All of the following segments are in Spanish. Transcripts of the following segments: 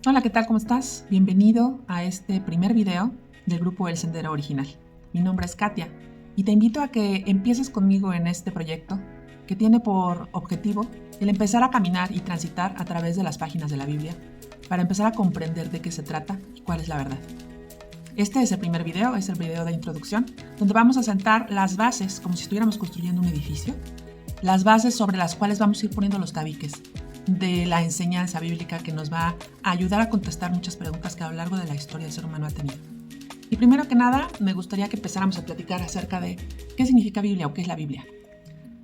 Hola, ¿qué tal? ¿Cómo estás? Bienvenido a este primer video del grupo El Sendero Original. Mi nombre es Katia y te invito a que empieces conmigo en este proyecto que tiene por objetivo el empezar a caminar y transitar a través de las páginas de la Biblia para empezar a comprender de qué se trata y cuál es la verdad. Este es el primer video, es el video de introducción, donde vamos a sentar las bases, como si estuviéramos construyendo un edificio, las bases sobre las cuales vamos a ir poniendo los tabiques de la enseñanza bíblica que nos va a ayudar a contestar muchas preguntas que a lo largo de la historia el ser humano ha tenido. Y primero que nada, me gustaría que empezáramos a platicar acerca de qué significa Biblia o qué es la Biblia.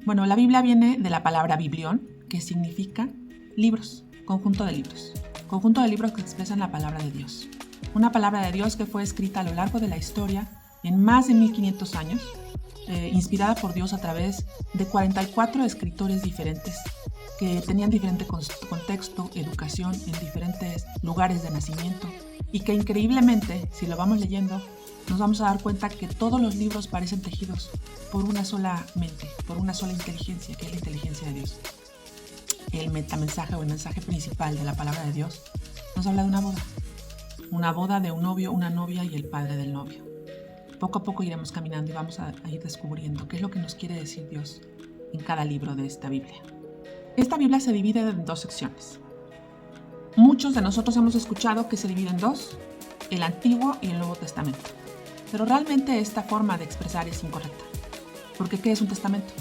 Bueno, la Biblia viene de la palabra biblión, que significa libros, conjunto de libros que expresan la palabra de Dios. Una palabra de Dios que fue escrita a lo largo de la historia en más de 1500 años, inspirada por Dios a través de 44 escritores diferentes que tenían diferente contexto, educación en diferentes lugares de nacimiento y que increíblemente, si lo vamos leyendo, nos vamos a dar cuenta que todos los libros parecen tejidos por una sola mente, por una sola inteligencia, que es la inteligencia de Dios. El metamensaje o el mensaje principal de la palabra de Dios nos habla de una boda de un novio, una novia y el padre del novio. Poco a poco iremos caminando y vamos a ir descubriendo qué es lo que nos quiere decir Dios en cada libro de esta Biblia. Esta Biblia se divide en dos secciones. Muchos de nosotros hemos escuchado que se divide en dos, el Antiguo y el Nuevo Testamento. Pero realmente esta forma de expresar es incorrecta. Porque ¿qué es un testamento?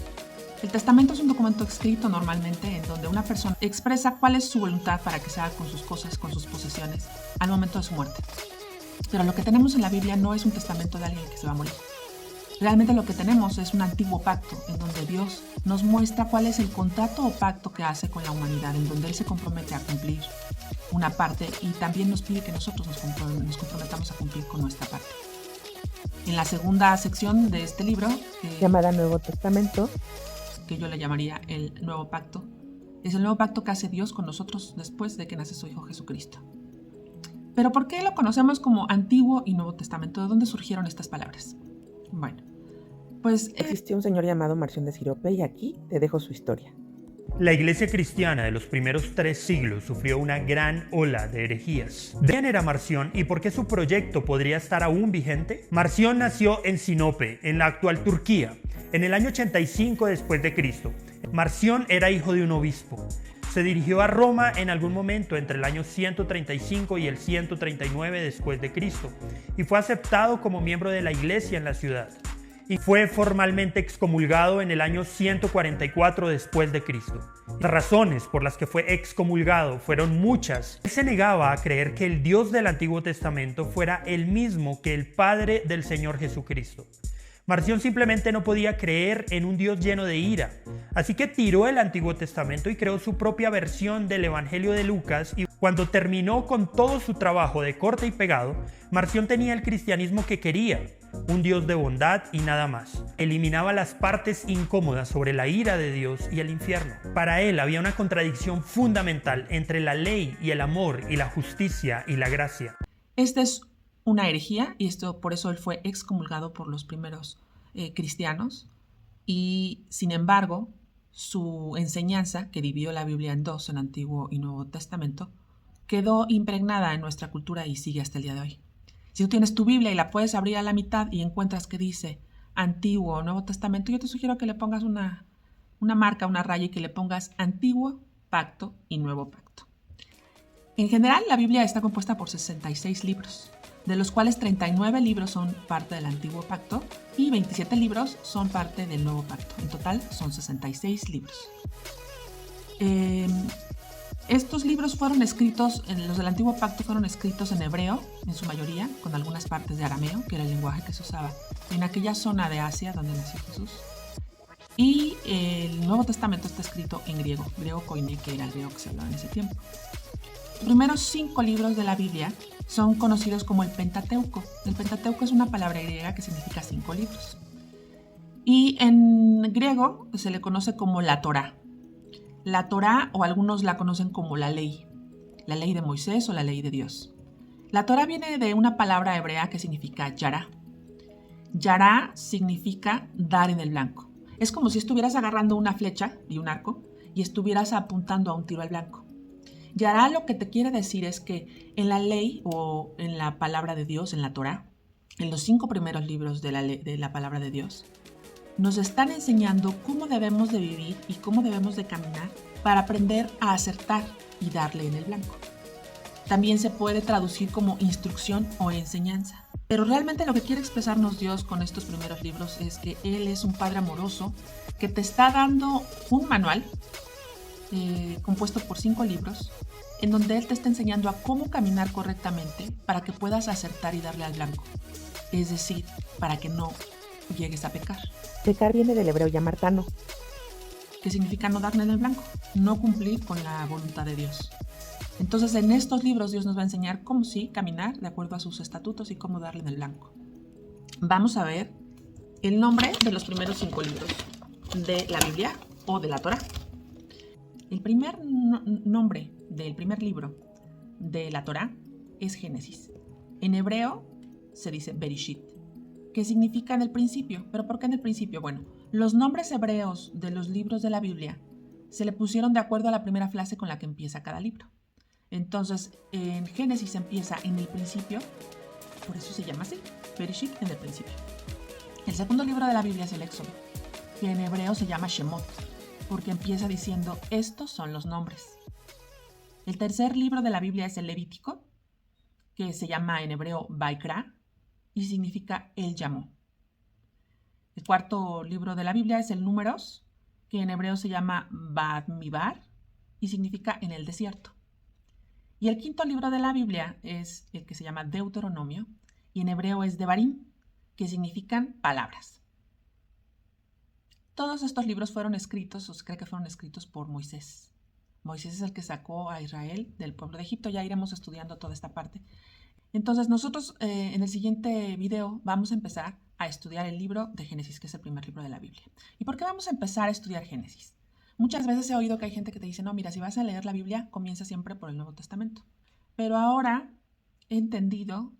El testamento es un documento escrito normalmente en donde una persona expresa cuál es su voluntad para que se haga con sus cosas, con sus posesiones, al momento de su muerte. Pero lo que tenemos en la Biblia no es un testamento de alguien que se va a morir. Realmente lo que tenemos es un antiguo pacto en donde Dios nos muestra cuál es el contrato o pacto que hace con la humanidad, en donde Él se compromete a cumplir una parte y también nos pide que nosotros nos comprometamos a cumplir con nuestra parte. En la segunda sección de este libro, llamada Nuevo Testamento, que yo le llamaría el Nuevo Pacto, es el nuevo pacto que hace Dios con nosotros después de que nace su Hijo Jesucristo. Pero ¿por qué lo conocemos como Antiguo y Nuevo Testamento? ¿De dónde surgieron estas palabras? Bueno, pues existió un señor llamado Marción de Sirope y aquí te dejo su historia. La iglesia cristiana de los primeros 3 siglos sufrió una gran ola de herejías. ¿De quién era Marción y por qué su proyecto podría estar aún vigente? Marción nació en Sinope, en la actual Turquía, en el año 85 después de Cristo. Marción era hijo de un obispo. Se dirigió a Roma en algún momento entre el año 135 y el 139 después de Cristo y fue aceptado como miembro de la iglesia en la ciudad. Y fue formalmente excomulgado en el año 144 después de Cristo. Las razones por las que fue excomulgado fueron muchas. Él se negaba a creer que el Dios del Antiguo Testamento fuera el mismo que el Padre del Señor Jesucristo. Marción simplemente no podía creer en un Dios lleno de ira, así que tiró el Antiguo Testamento y creó su propia versión del Evangelio de Lucas, y cuando terminó con todo su trabajo de corte y pegado, Marción tenía el cristianismo que quería, un Dios de bondad y nada más. Eliminaba las partes incómodas sobre la ira de Dios y el infierno. Para él había una contradicción fundamental entre la ley y el amor y la justicia y la gracia. Esta es una herejía y por eso él fue excomulgado por los primeros cristianos y sin embargo su enseñanza, que dividió la Biblia en dos, en Antiguo y Nuevo Testamento, quedó impregnada en nuestra cultura y sigue hasta el día de hoy. Si tú tienes tu Biblia y la puedes abrir a la mitad y encuentras que dice Antiguo o Nuevo Testamento, yo te sugiero que le pongas una marca, una raya y que le pongas Antiguo Pacto y Nuevo Pacto. En general, la Biblia está compuesta por 66 libros, de los cuales 39 libros son parte del Antiguo Pacto y 27 libros son parte del Nuevo Pacto. En total son 66 libros. Estos libros fueron escritos, los del Antiguo Pacto fueron escritos en hebreo, en su mayoría, con algunas partes de arameo, que era el lenguaje que se usaba en aquella zona de Asia donde nació Jesús. Y el Nuevo Testamento está escrito en griego koiné, que era el griego que se hablaba en ese tiempo. Los primeros 5 libros de la Biblia son conocidos como el Pentateuco. El Pentateuco es una palabra griega que significa 5 libros. Y en griego se le conoce como la Torá. La Torá, o algunos la conocen como la ley de Moisés o la ley de Dios. La Torá viene de una palabra hebrea que significa yará. Yará significa dar en el blanco. Es como si estuvieras agarrando una flecha y un arco y estuvieras apuntando a un tiro al blanco. Yará lo que te quiere decir es que en la ley o en la palabra de Dios, en la Torá, en los 5 primeros libros de la palabra de Dios, nos están enseñando cómo debemos de vivir y cómo debemos de caminar para aprender a acertar y darle en el blanco. También se puede traducir como instrucción o enseñanza. Pero realmente lo que quiere expresarnos Dios con estos primeros libros es que Él es un Padre amoroso que te está dando un manual compuesto por 5 libros en donde Él te está enseñando a cómo caminar correctamente para que puedas acertar y darle al blanco. Es decir, para que no llegues a pecar. Pecar viene del hebreo yamartano, ¿Qué significa no darle en el blanco? No cumplir con la voluntad de Dios. Entonces, en estos libros Dios nos va a enseñar cómo sí caminar de acuerdo a sus estatutos y cómo darle en el blanco. Vamos a ver el nombre de los primeros 5 libros de la Biblia o de la Torá. El primer nombre del primer libro de la Torá es Génesis. En hebreo se dice Bereshit, que significa en el principio. ¿Pero por qué en el principio? Bueno, los nombres hebreos de los libros de la Biblia se le pusieron de acuerdo a la primera frase con la que empieza cada libro. Entonces, en Génesis empieza en el principio, por eso se llama así, Bereshit, en el principio. El segundo libro de la Biblia es el Éxodo, que en hebreo se llama Shemot, porque empieza diciendo, estos son los nombres. El tercer libro de la Biblia es el Levítico, que se llama en hebreo Vaikra, y significa Él llamó. El cuarto libro de la Biblia es el Números, que en hebreo se llama Bamidbar, y significa en el desierto. Y el quinto libro de la Biblia es el que se llama Deuteronomio, y en hebreo es Devarim, que significan palabras. Todos estos libros fueron escritos, o se cree que fueron escritos por Moisés. Moisés es el que sacó a Israel del pueblo de Egipto, ya iremos estudiando toda esta parte. Entonces nosotros en el siguiente video vamos a empezar a estudiar el libro de Génesis, que es el primer libro de la Biblia. ¿Y por qué vamos a empezar a estudiar Génesis? Muchas veces he oído que hay gente que te dice, no, mira, si vas a leer la Biblia, comienza siempre por el Nuevo Testamento. Pero ahora he entendido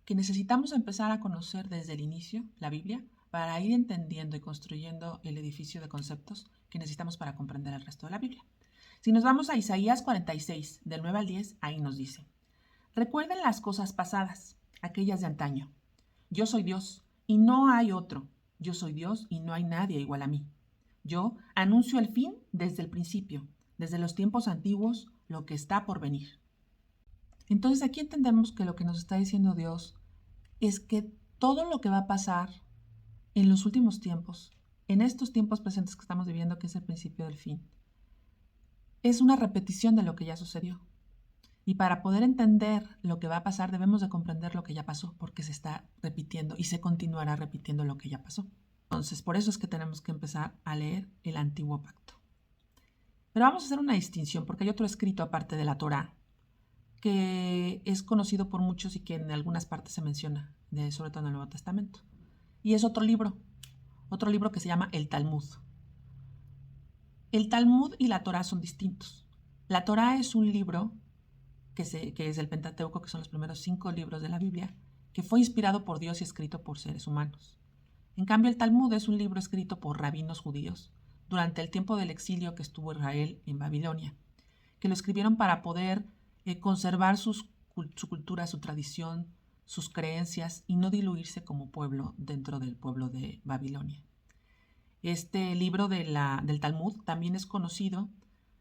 que necesitamos empezar a conocer desde el inicio la Biblia para ir entendiendo y construyendo el edificio de conceptos que necesitamos para comprender el resto de la Biblia. Si nos vamos a Isaías 46, del 9 al 10, ahí nos dice, recuerden las cosas pasadas, aquellas de antaño. Yo soy Dios y no hay otro. Yo soy Dios y no hay nadie igual a mí. Yo anuncio el fin desde el principio, desde los tiempos antiguos, lo que está por venir. Entonces aquí entendemos que lo que nos está diciendo Dios es que todo lo que va a pasar en los últimos tiempos, en estos tiempos presentes que estamos viviendo, que es el principio del fin, es una repetición de lo que ya sucedió. Y para poder entender lo que va a pasar, debemos de comprender lo que ya pasó, porque se está repitiendo y se continuará repitiendo lo que ya pasó. Entonces, por eso es que tenemos que empezar a leer el Antiguo Pacto. Pero vamos a hacer una distinción, porque hay otro escrito aparte de la Torá, que es conocido por muchos y que en algunas partes se menciona, sobre todo en el Nuevo Testamento. Y es otro libro que se llama el Talmud. El Talmud y la Torá son distintos. La Torá es un libro que es el Pentateuco, que son los primeros 5 libros de la Biblia, que fue inspirado por Dios y escrito por seres humanos. En cambio, el Talmud es un libro escrito por rabinos judíos durante el tiempo del exilio que estuvo Israel en Babilonia, que lo escribieron para poder conservar su cultura, su tradición, sus creencias y no diluirse como pueblo dentro del pueblo de Babilonia. Este libro del Talmud también es conocido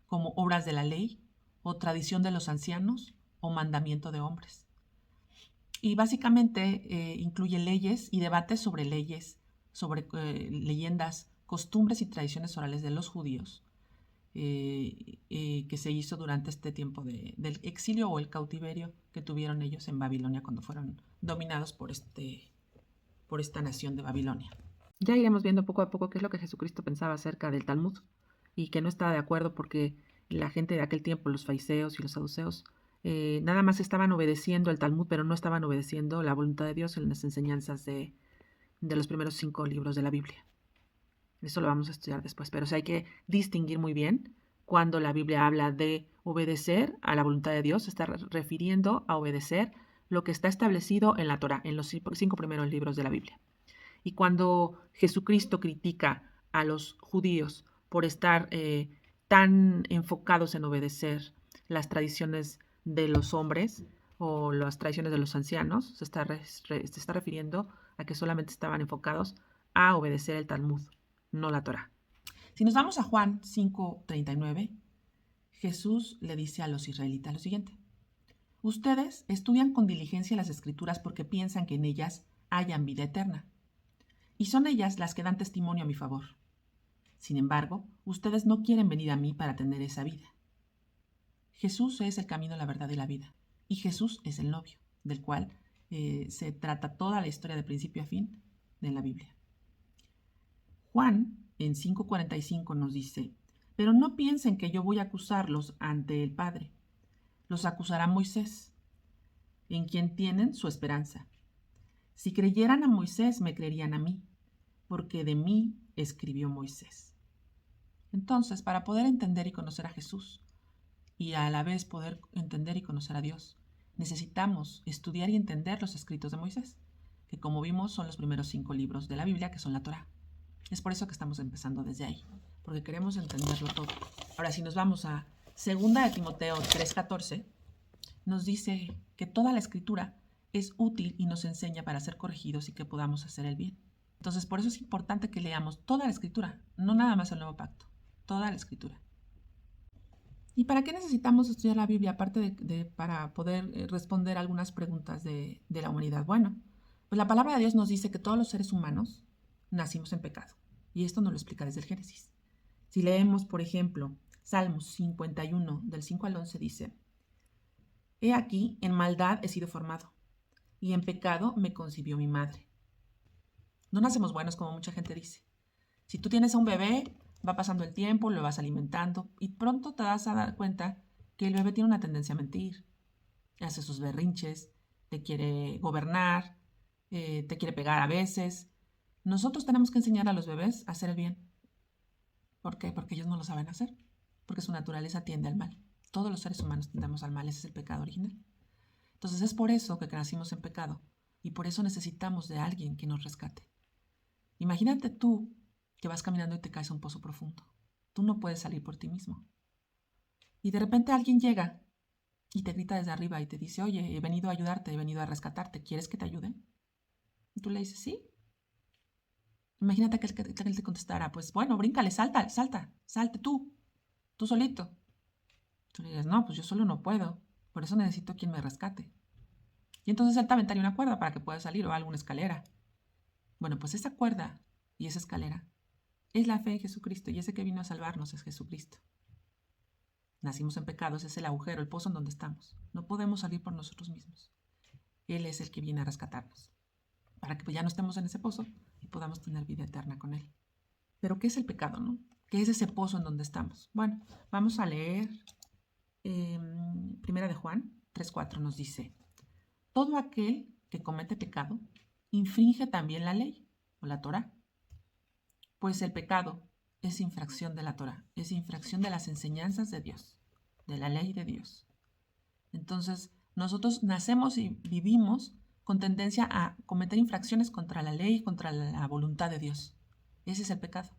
como obras de la ley, o tradición de los ancianos, o mandamiento de hombres. Y básicamente incluye leyes y debates sobre leyes, sobre leyendas, costumbres y tradiciones orales de los judíos, que se hizo durante este tiempo del exilio o el cautiverio que tuvieron ellos en Babilonia cuando fueron dominados por esta nación de Babilonia. Ya iremos viendo poco a poco qué es lo que Jesucristo pensaba acerca del Talmud y que no estaba de acuerdo porque la gente de aquel tiempo, los fariseos y los saduceos, nada más estaban obedeciendo el Talmud, pero no estaban obedeciendo la voluntad de Dios en las enseñanzas de los primeros 5 libros de la Biblia. Eso lo vamos a estudiar después, pero hay que distinguir muy bien cuando la Biblia habla de obedecer a la voluntad de Dios, se está refiriendo a obedecer lo que está establecido en la Torá, en los 5 primeros libros de la Biblia. Y cuando Jesucristo critica a los judíos por estar tan enfocados en obedecer las tradiciones de los hombres o las tradiciones de los ancianos. Se está refiriendo a que solamente estaban enfocados a obedecer el Talmud, no la Torá. Si nos vamos a Juan 5:39, Jesús le dice a los israelitas lo siguiente: ustedes estudian con diligencia las Escrituras porque piensan que en ellas hayan vida eterna, y son ellas las que dan testimonio a mi favor. Sin embargo, ustedes no quieren venir a mí para tener esa vida. Jesús es el camino, la verdad y la vida, y Jesús es el novio, del cual se trata toda la historia de principio a fin de la Biblia. Juan, en 5:45, nos dice: pero no piensen que yo voy a acusarlos ante el Padre. Los acusará Moisés, en quien tienen su esperanza. Si creyeran a Moisés, me creerían a mí, porque de mí escribió Moisés. Entonces, para poder entender y conocer a Jesús, y a la vez poder entender y conocer a Dios, necesitamos estudiar y entender los escritos de Moisés, que como vimos son los primeros 5 libros de la Biblia, que son la Torá. Es por eso que estamos empezando desde ahí, porque queremos entenderlo todo. Ahora, si nos vamos a 2 de Timoteo 3:14, nos dice que toda la escritura es útil y nos enseña para ser corregidos y que podamos hacer el bien. Entonces, por eso es importante que leamos toda la escritura, no nada más el Nuevo Pacto, toda la escritura. ¿Y para qué necesitamos estudiar la Biblia, aparte para poder responder algunas preguntas de la humanidad? Bueno, pues la palabra de Dios nos dice que todos los seres humanos nacimos en pecado, y esto nos lo explica desde el Génesis. Si leemos, por ejemplo, Salmos 51, del 5 al 11, dice: he aquí, en maldad he sido formado, y en pecado me concibió mi madre. No nacemos buenos, como mucha gente dice. Si tú tienes a un bebé, va pasando el tiempo, lo vas alimentando, y pronto te das a dar cuenta que el bebé tiene una tendencia a mentir, hace sus berrinches, te quiere gobernar, te quiere pegar a veces. Nosotros tenemos que enseñar a los bebés a hacer el bien. ¿Por qué? Porque ellos no lo saben hacer, porque su naturaleza tiende al mal. Todos los seres humanos tendemos al mal, ese es el pecado original. Entonces es por eso que nacimos en pecado, y por eso necesitamos de alguien que nos rescate. Imagínate tú que vas caminando y te caes a un pozo profundo. Tú no puedes salir por ti mismo. Y de repente alguien llega y te grita desde arriba y te dice: oye, he venido a ayudarte, he venido a rescatarte, ¿quieres que te ayude? Y tú le dices: sí. Imagínate que él te contestara: pues bueno, bríncale, salte tú solito. Tú le dices: no, pues yo solo no puedo, por eso necesito quien me rescate. Y entonces él te aventaría una cuerda para que puedas salir, o alguna escalera. Bueno, pues esa cuerda y esa escalera es la fe en Jesucristo, y ese que vino a salvarnos es Jesucristo. Nacimos en pecados, es el agujero, el pozo en donde estamos. No podemos salir por nosotros mismos. Él es el que viene a rescatarnos, para que ya no estemos en ese pozo y podamos tener vida eterna con Él. Pero ¿qué es el pecado, no? ¿Qué es ese pozo en donde estamos? Bueno, vamos a leer Primera de Juan 3:4, nos dice: todo aquel que comete pecado infringe también la ley, o la Torá. Pues el pecado es infracción de la Torá, es infracción de las enseñanzas de Dios, de la ley de Dios. Entonces, nosotros nacemos y vivimos con tendencia a cometer infracciones contra la ley, contra la voluntad de Dios. Ese es el pecado.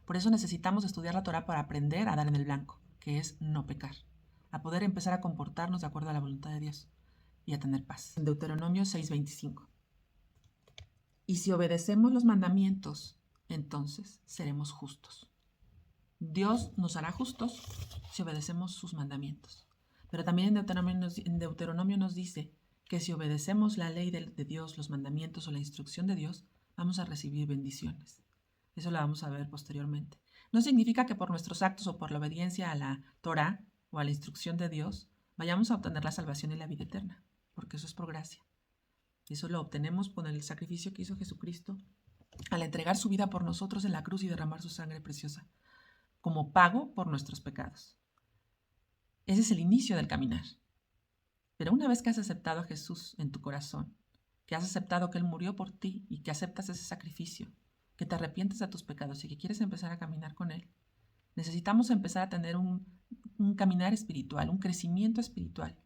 Por eso necesitamos estudiar la Torá para aprender a dar en el blanco, que es no pecar, a poder empezar a comportarnos de acuerdo a la voluntad de Dios y a tener paz. En Deuteronomio 6:25. Y si obedecemos los mandamientos, entonces seremos justos. Dios nos hará justos si obedecemos sus mandamientos. Pero también en Deuteronomio nos dice que si obedecemos la ley de Dios, los mandamientos o la instrucción de Dios, vamos a recibir bendiciones. Eso lo vamos a ver posteriormente. No significa que por nuestros actos o por la obediencia a la Torá o a la instrucción de Dios vayamos a obtener la salvación y la vida eterna, porque eso es por gracia. Eso lo obtenemos con el sacrificio que hizo Jesucristo al entregar su vida por nosotros en la cruz y derramar su sangre preciosa como pago por nuestros pecados. Ese es el inicio del caminar. Pero una vez que has aceptado a Jesús en tu corazón, que has aceptado que Él murió por ti y que aceptas ese sacrificio, que te arrepientes de tus pecados y que quieres empezar a caminar con Él, necesitamos empezar a tener un caminar espiritual, un crecimiento espiritual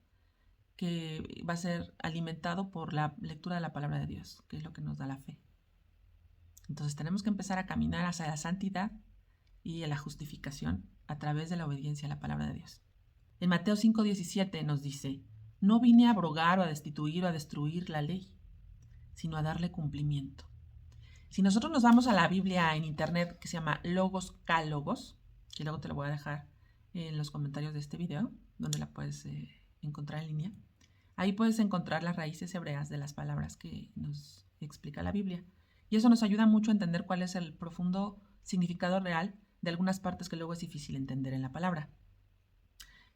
que va a ser alimentado por la lectura de la palabra de Dios, que es lo que nos da la fe. Entonces tenemos que empezar a caminar hacia la santidad y a la justificación a través de la obediencia a la palabra de Dios. En Mateo 5:17 nos dice, no vine a abrogar o a destituir o a destruir la ley, sino a darle cumplimiento. Si nosotros nos vamos a la Biblia en internet que se llama Logos Cálogos, que luego te lo voy a dejar en los comentarios de este video, donde la puedes encontrar en línea, ahí puedes encontrar las raíces hebreas de las palabras que nos explica la Biblia. Y eso nos ayuda mucho a entender cuál es el profundo significado real de algunas partes que luego es difícil entender en la palabra.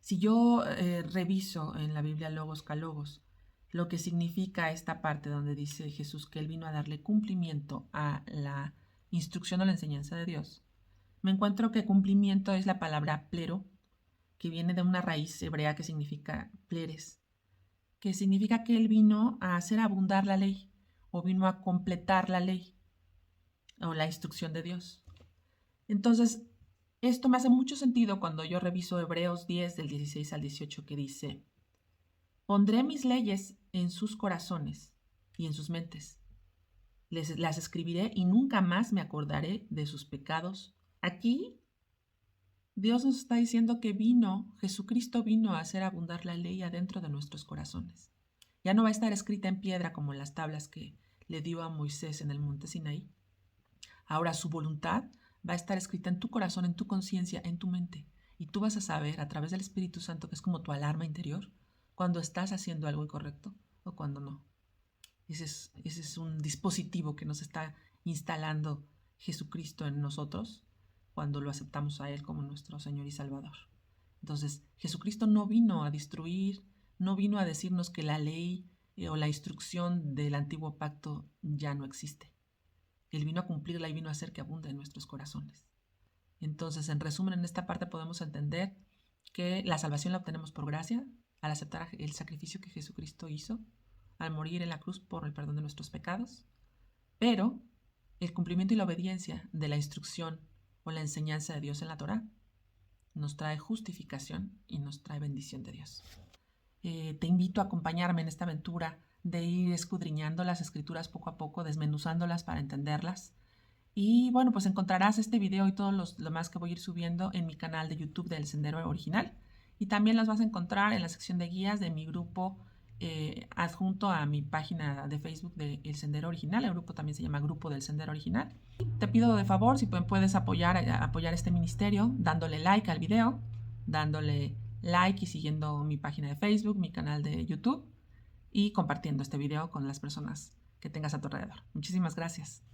Si yo reviso en la Biblia Logos Cálogos, lo que significa esta parte donde dice Jesús que Él vino a darle cumplimiento a la instrucción o la enseñanza de Dios, me encuentro que cumplimiento es la palabra plero, que viene de una raíz hebrea que significa pleres, que significa que Él vino a hacer abundar la ley, o vino a completar la ley, o la instrucción de Dios. Entonces, esto me hace mucho sentido cuando yo reviso Hebreos 10, del 16 al 18, que dice, pondré mis leyes en sus corazones y en sus mentes. Las escribiré y nunca más me acordaré de sus pecados. Aquí Dios nos está diciendo que Jesucristo vino a hacer abundar la ley adentro de nuestros corazones. Ya no va a estar escrita en piedra como las tablas que le dio a Moisés en el monte Sinaí. Ahora su voluntad va a estar escrita en tu corazón, en tu conciencia, en tu mente. Y tú vas a saber a través del Espíritu Santo, que es como tu alarma interior, cuando estás haciendo algo incorrecto o cuando no. Ese es un dispositivo que nos está instalando Jesucristo en nosotros cuando lo aceptamos a Él como nuestro Señor y Salvador. Entonces, Jesucristo no vino a destruir, no vino a decirnos que la ley o la instrucción del antiguo pacto ya no existe. Él vino a cumplirla y vino a hacer que abunde en nuestros corazones. Entonces, en resumen, en esta parte podemos entender que la salvación la obtenemos por gracia, al aceptar el sacrificio que Jesucristo hizo, al morir en la cruz por el perdón de nuestros pecados, pero el cumplimiento y la obediencia de la instrucción o la enseñanza de Dios en la Torá nos trae justificación y nos trae bendición de Dios. Te invito a acompañarme en esta aventura de ir escudriñando las escrituras poco a poco, desmenuzándolas para entenderlas. Y bueno, pues encontrarás este video y todo lo demás que voy a ir subiendo en mi canal de YouTube del Sendero Original. Y también las vas a encontrar en la sección de guías de mi grupo adjunto a mi página de Facebook de El Sendero Original. El grupo también se llama Grupo del Sendero Original. Te pido de favor si puedes apoyar este ministerio dándole like al video, dándole like y siguiendo mi página de Facebook, mi canal de YouTube y compartiendo este video con las personas que tengas a tu alrededor. Muchísimas gracias.